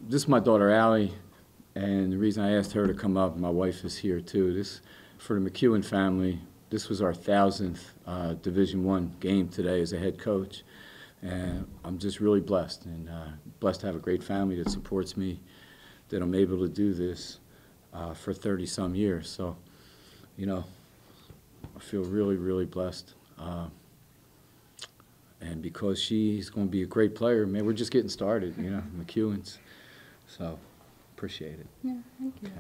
this is my daughter Allie, and the reason I asked her to come up, my wife is here too. This for the McKeown family. This was our 1,000th Division I game today as a head coach, and I'm just really blessed and blessed to have a great family that supports me, that I'm able to do this for 30-some years. So, you know, I feel really, really blessed. And because she's going to be a great player, man, we're just getting started, you know, McKeown's. So, appreciate it. Yeah, thank you.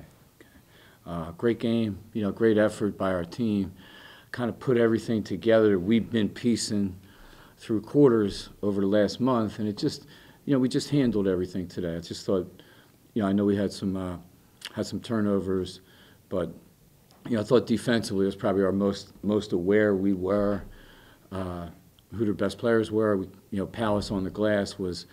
Okay. Great game, you know, great effort by our team. Kind of put everything together. We've been piecing through quarters over the last month, and it just, you know, we just handled everything today. I just thought, you know, I know we had some turnovers, but, you know, I thought defensively it was probably our most aware we were, who the best players were. We, you know, Palace on the glass was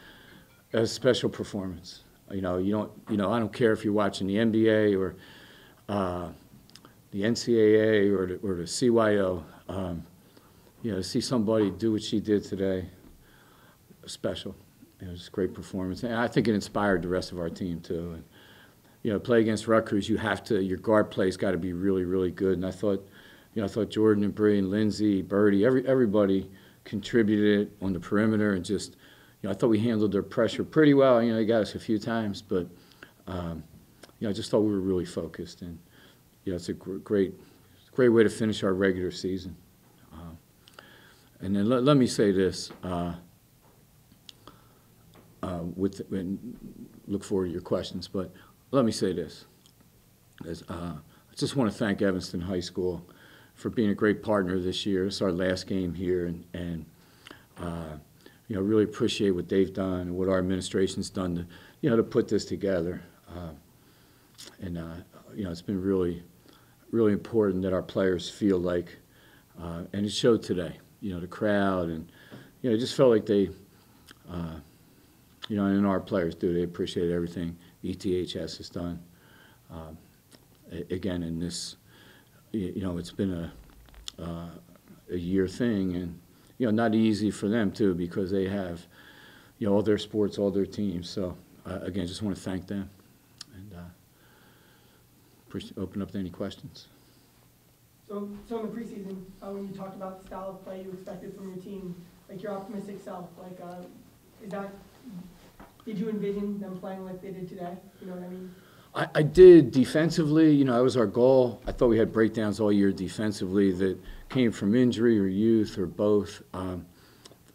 a special performance. You know, I don't care if you're watching the NBA or the NCAA or the CYO. You know, to see somebody do what she did today, special. It was a great performance, and I think it inspired the rest of our team too. And, you know, play against Rutgers, you have to. Your guard play's got to be really, really good. And I thought, you know, Jordan and Bree and Lindsay, Birdie, everybody contributed on the perimeter, and just, you know, I thought we handled their pressure pretty well. You know, they got us a few times, but you know, I just thought we were really focused, and you know, it's a great way to finish our regular season. And then let me say this. Look forward to your questions, but let me say this. I just want to thank Evanston High School for being a great partner this year. It's our last game here, and you know, really appreciate what they've done and what our administration's done to, you know, to put this together. And you know, it's been really, really important that our players feel like, and it showed today. You know, the crowd, and you know, it just felt like they, you know, and our players do. They appreciate everything ETHS has done. Again, in this, you know, it's been a year thing, and you know, not easy for them too, because they have, you know, all their sports, all their teams. So again, just want to thank them, and open up to any questions. So in the preseason, when you talked about the style of play you expected from your team, like your optimistic self, like did you envision them playing like they did today? You know what I mean? I did defensively. You know, that was our goal. I thought we had breakdowns all year defensively that came from injury or youth or both.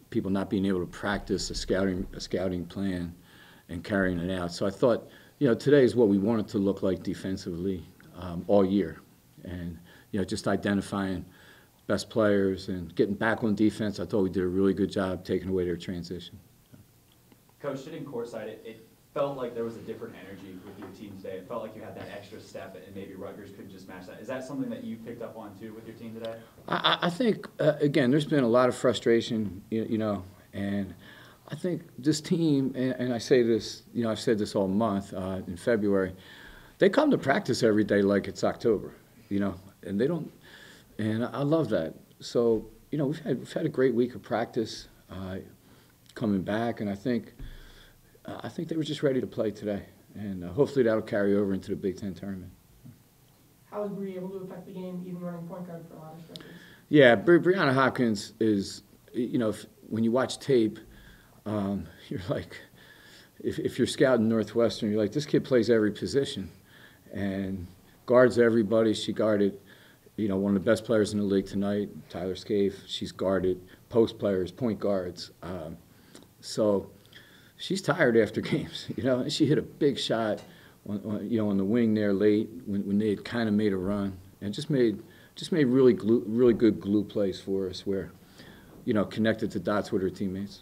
People not being able to practice a scouting plan and carrying it out. So I thought, you know, today is what we wanted to look like defensively all year, and you know, just identifying best players and getting back on defense. I thought we did a really good job taking away their transition. Coach, sitting courtside, it felt like there was a different energy with your team today. It felt like you had that extra step, and maybe Rutgers couldn't just match that. Is that something that you picked up on too with your team today? I think again, there's been a lot of frustration, you know, and I think this team, and I say this, you know, I've said this all month in February, they come to practice every day like it's October, you know, and they don't, and I love that. So, you know, we've had a great week of practice coming back, and I think they were just ready to play today, and hopefully that'll carry over into the Big Ten tournament. How was Bree able to affect the game, even running point guard for a lot of stretches? Yeah, Brianna Hopkins is, you know, when you watch tape, you're like, if you're scouting Northwestern, you're like, this kid plays every position and guards everybody. She guarded, you know, one of the best players in the league tonight, Tyler Scaife. She's guarded post players, point guards. So she's tired after games, you know. And she hit a big shot, you know, on the wing there late when they had kind of made a run, and just made really good glue plays for us, where, you know, connected the dots with her teammates.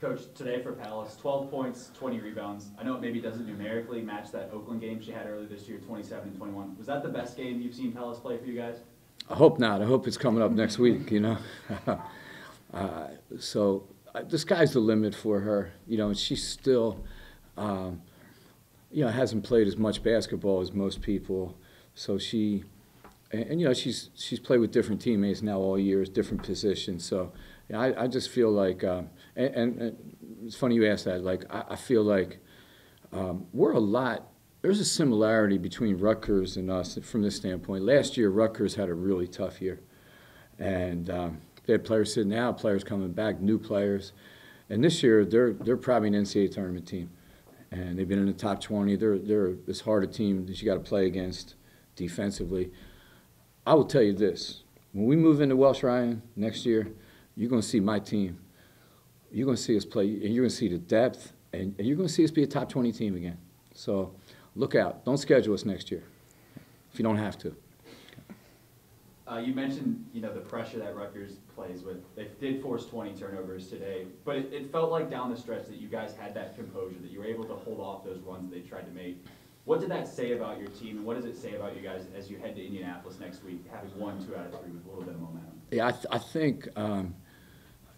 Coach, today for Palace, 12 points, 20 rebounds. I know it maybe doesn't numerically match that Oakland game she had earlier this year, 27 and 21. Was that the best game you've seen Palace play for you guys? I hope not. I hope it's coming up next week, you know. So the sky's the limit for her, you know, and she's still, you know, hasn't played as much basketball as most people. So she, and you know, she's played with different teammates now all year, different positions. So yeah, I just feel like, and it's funny you asked that. Like I feel like, There's a similarity between Rutgers and us from this standpoint. Last year, Rutgers had a really tough year. And they had players sitting out, players coming back, new players. And this year, they're probably an NCAA tournament team. And they've been in the top 20. They're as hard a team that you got to play against defensively. I will tell you this. When we move into Welsh Ryan next year, you're going to see my team. You're going to see us play, and you're going to see the depth, and you're going to see us be a top 20 team again. So look out. Don't schedule us next year if you don't have to. You mentioned, the pressure that Rutgers plays with. They did force 20 turnovers today, but it felt like down the stretch that you guys had that composure, that you were able to hold off those runs that they tried to make. What did that say about your team, and what does it say about you guys as you head to Indianapolis next week, having won 2 out of 3 with a little bit of momentum? Yeah, I think,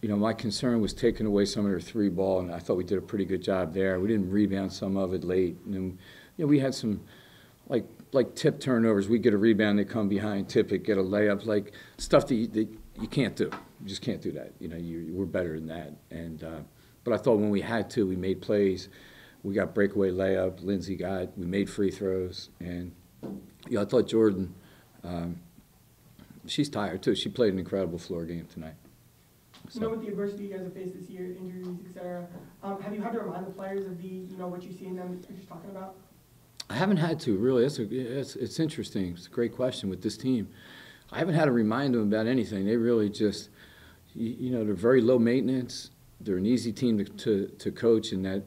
my concern was taking away some of their 3 ball, and I thought we did a pretty good job there. We didn't rebound some of it late. And then, we had some, like tip turnovers. We get a rebound, they come behind, tip it, get a layup, like stuff that you can't do. You just can't do that. We're better than that. And but I thought when we had to, we made plays. We got breakaway layup. Lindsay we made free throws. And I thought Jordan, she's tired too. She played an incredible floor game tonight. So. With the adversity you guys have faced this year, injuries, etc., have you had to remind the players of what you see in them that you're just talking about? I haven't had to, really. It's interesting. It's a great question with this team. I haven't had to remind them about anything. They really just, they're very low maintenance. They're an easy team to coach in that,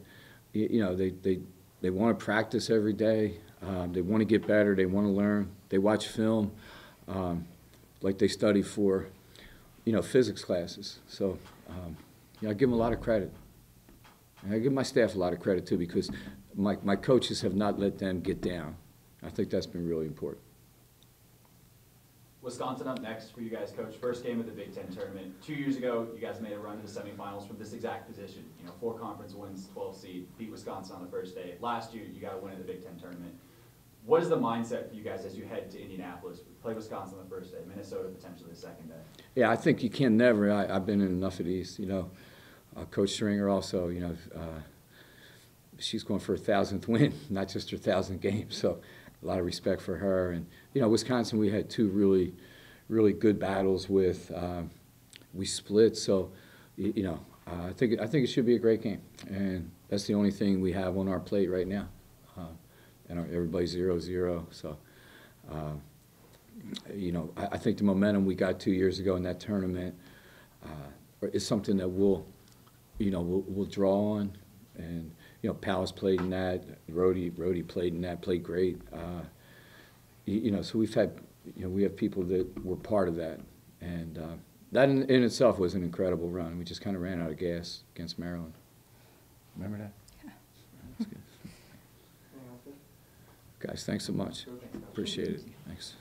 they want to practice every day. They want to get better. They want to learn. They watch film like they study for, physics classes. So, I give them a lot of credit. And I give my staff a lot of credit, too, because my coaches have not let them get down. I think that's been really important. Wisconsin up next for you guys, Coach. First game of the Big Ten tournament. 2 years ago, you guys made a run to the semifinals from this exact position. 4 conference wins, 12 seed, beat Wisconsin on the first day. Last year, you got a win in the Big Ten tournament. What is the mindset for you guys as you head to Indianapolis? Play Wisconsin on the first day, Minnesota potentially the second day. Yeah, I think you can never. I've been in enough of these. Coach Stringer also, she's going for her 1,000th win, not just her 1,000th game. So a lot of respect for her. And, Wisconsin, we had 2 really, really good battles with. We split. So, I think it should be a great game. And that's the only thing we have on our plate right now. And everybody's 0-0. So, I think the momentum we got 2 years ago in that tournament is something that we'll draw on. And, Palace played in that. Rhodey played in that, played great. So we have people that were part of that. And that in itself was an incredible run. We just kind of ran out of gas against Maryland. Remember that? Yeah. That's good. Guys, thanks so much. Appreciate it. Thanks.